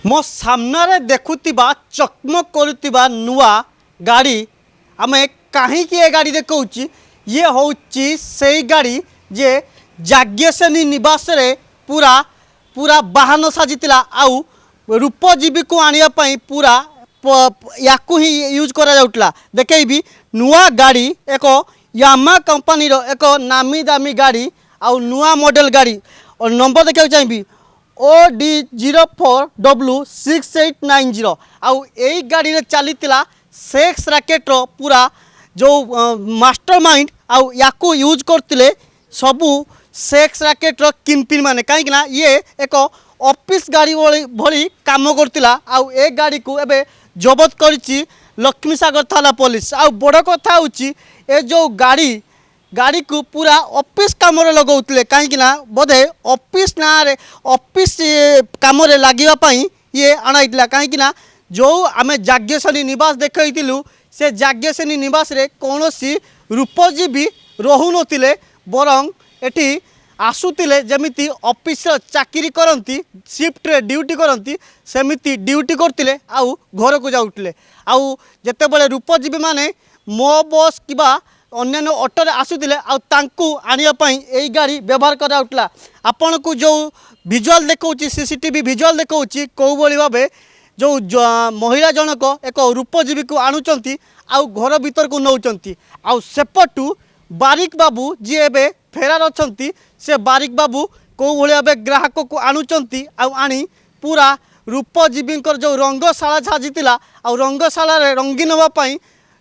मो सामने देखुवा चकमक करुवा नुआ गाड़ी आम कहीं ये गाड़ी देखा ये हूँ से गाड़ी जे जाग्यसेनी निवास रे पूरा पूरा बाहन साजिला आउ रूपजीवी को आने पूरा या ही यूज करा देखी नुआ गाड़ी एक यामा कंपनी रो एक नामी दामी गाड़ी आउ नुआ मॉडल गाड़ी और नंबर देखा चाहिए OD04W6890 आउ यही गाड़ी चली सेक्स रैकेट रो पूरा जो मास्टर माइंड आउ याकू यूज करते सबू सेक्स रैकेट रो किनपिन माने कहीं ये एक ऑफिस गाड़ी भली काम करतिला आउ ए गाड़ी को एबे जबत करिछि लक्ष्मी सागर थाना पुलिस आउ बड़ कथा होछि ए जो गाड़ी को पूरा ऑफिस काम लगौले कहीं बोधे ऑफिस ना रे ऑफिस काम लगे ये अणाइला कहीं जो आम जाग्यसेनी निवास देखलु से जाग्यसेनी निवास रे कौन सी रूपजीवी रहु नथिले बरं एठी आसुतिले जमिति ऑफिस चाकरी करती शिफ्ट रे ड्यूटी करती सेमिति ड्यूटी करते आउ घर को जाउतले आउ जेते बळे रूपजीवी माने मो बस किबा अन्य ऑटो आसुतिले आउ तांकु आनिया पई एई गाड़ी व्यवहार कराउतला आपन को जो विजुअल देखौची सीसीटीवी विजुअल देखौची को बोली भाबे जो महिला जनक एक रूपजीवी को आणुचंती आउ घर भीतर को नौचंती आउ सेपटू बारिक बाबू जी एबे फेरार अछंती से बारिक बाबू को भली भाबे ग्राहक को आणुचंती आउ आनी पूरा रूपजीवी जो रंगशाला साजितिला आउ रंगशाला रे रंगीन होबा पई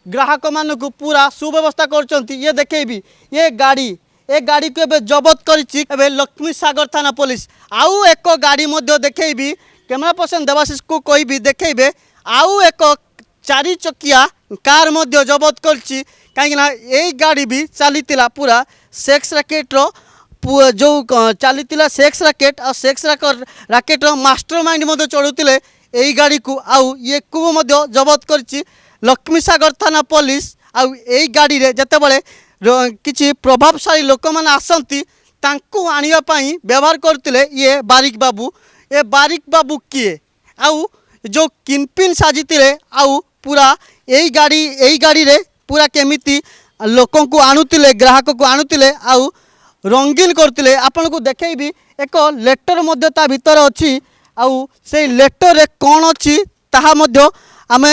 ग्राहक मानक पूरा सुव्यवस्था करचंती ये देखेबी ये गाड़ी को एबे जबत करिछि एबे लक्ष्मी सागर थाना पुलिस आउ एक गाड़ी मध्य देखेबी कैमरा पर्सन देवाशीष को कहबी देखेबे आउ एक 4 चकिया कार मध्य जबत करछि कहीं यही गाड़ी भी चलीला पूरा सेक्स रैकेट रो जो चलीला सेक्स रैकेट और सेक्स रैकेट रो मास्टर माइंड मध्य चढ़ुतिले यही गाड़ी को आउ ये को मध्य जबत करछि लक्ष्मी सागर थाना पुलिस आउ यही गाड़ी रे जतेबेले किछि प्रभावशाली लोक माने आसंती तांकु आनिया पई व्यवहार करतिले ये बारिक बाबू किए आउ जो किनपिन साजितिले आउ पूरा यही गाड़ी रे पूरा केमिति लोकों को आणुतिले ग्राहक को आणुतिले आउ रंगीन करतिले आपन को देखेबी एक लेटर मध्य ता भीतर अछि आउ से लेटर रे कोन अछि ताहा मध्य आमे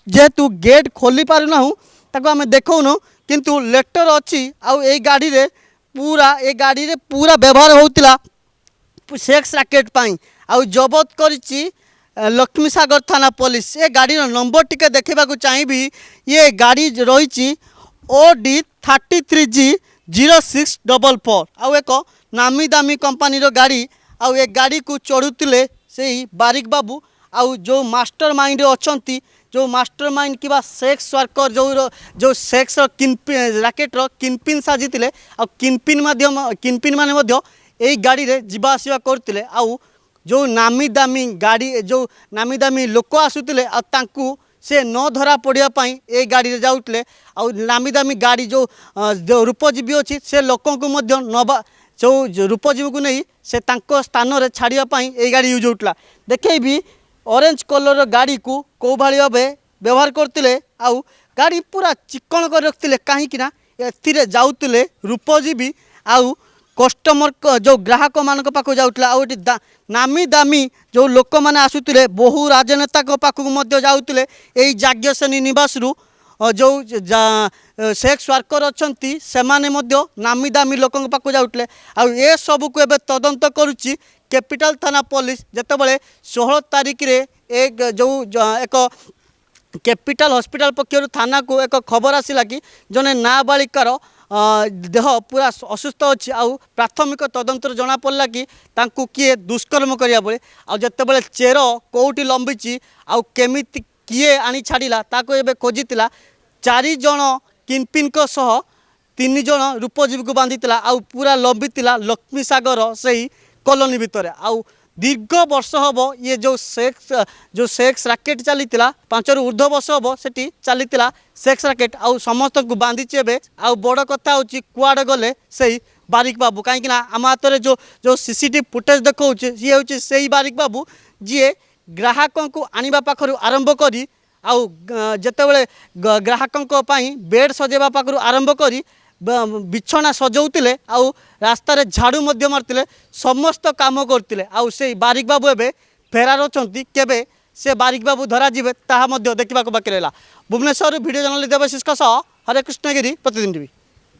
जेतु गेट खोली पारुना ताको आमे देखौनो किंतु लेटर अछि आउ ए गाड़ी रे पूरा व्यवहार होतिला सेक्स रैकेट पाई आउ जबत करिछि लक्ष्मी सागर थाना पुलिस ये गाड़ी नंबर टिके देखा चाहिए ये गाड़ी रही OD33G 0644 आउ एक नामी दामी कंपनी गाड़ी आउ ये गाड़ी को चढ़ुतिले से बारिक बाबू आउ जो मास्टर माइंड अच्छी जो मास्टर माइंड कि सेक्स वर्कर जो सेक्स किनपिन रैकेट किनपिन साजितिले आउ किनपिन माने मध्य यही गाड़ी रे जीवा आसिया करतिले आउ जो नामी दामी गाड़ी जो नामी दामी लोक आसुतिले आ तांकू से न धरा पड़िया पाई ए गाड़ी रे जाउतले आ नामी दामी गाड़ी जो रूपजीवी अच्छी से लोकों को मध्य नबा जो रूपजीवी को नहीं से तांको स्थान रे छाड़िया पाई ए गाड़ी यूज होतला देखेबी ऑरेंज कलर गाड़ी को भाली भाबे व्यवहार करतिले आउ गाड़ी पूरा चिकन कर रखतिले काहे कि ना एथिरे जाउतले रूपजीवी आउ कस्टमर जो ग्राहक मान पाक जाऊला आउे नामी दामी जो लोक मैंने आसुले बहु राजनेता पाखक जाऊे यही जाग्यसेनी निवास रु जो सेक्स वर्कर अच्छी से नामी दामी लोक पाक जाऊे आ सब को एबे तदंत करुच्ची कैपिटल थाना पुलिस जितेबाला 16 तारिख रे एक जो एक कैपिटल हॉस्पिटल पक्षर थाना को एक खबर आसला कि जने नाबालिकार देह पूरा असुस्थ अच्छी आउ प्राथमिक तदंत जना पड़ा कि तांकु किए दुष्कर्म करिया बोले आ जतेबेले चेर कोउटी लंबिची आउ केमिति किए आनी छाड़िला ताको एबे खोजितिला 4 जण किनपिन को सह 3 जण रूपजीवी को बांधितिला आउ पूरा लंबितिला लक्ष्मी सागर सही कॉलोनी भितर आउ दीर्घ वर्ष हम ये जो सेक्स रैकेट चली 5 रु ऊर्ध्व वर्ष हम से चली सेक्स रैकेट आउ समस्त को बांधीचे एवं आउ बड़ कथा हूँ कुआड़े गले से बारिक बाबू कहीं आम हाथ में जो सीसीटीवी फुटेज देखा ये हूँ से बारिक बाबू जी ଗ୍ରାହକଙ୍କୁ ଆଣିବା ପାଖରୁ ଆରମ୍ଭ କରି ଆଉ ଯେତେବେଳେ ଗ୍ରାହକଙ୍କ ପାଇଁ ବେଡ୍ ସଜାଇବା ପାଖରୁ ଆରମ୍ଭ କରି ବିଛଣା ସଜାଉଥିଲେ ଆଉ ରାସ୍ତାରେ ଝାଡ଼ୁ ମଧ୍ୟ ମାରୁଥିଲେ, ସମସ୍ତ କାମ କରୁଥିଲେ। ଆଉ ସେଇ ବାରିକ ବାବୁ ଏବେ ଫେରାର ଅଛନ୍ତି। କେବେ ସେ ବାରିକ ବାବୁ ଧରାଯିବେ ତାହା ମଧ୍ୟ ଦେଖିବାକୁ ବାକି ରହିଲା। ଭୁବନେଶ୍ୱରରୁ ଭିଡ଼ିଓ ଜର୍ଣ୍ଣାଲିଷ୍ଟ ଦେବଶିଷଙ୍କ ସହ ହରେକୃଷ୍ଣ ଗିରି, ପ୍ରତିଦିନ ଟିଭି।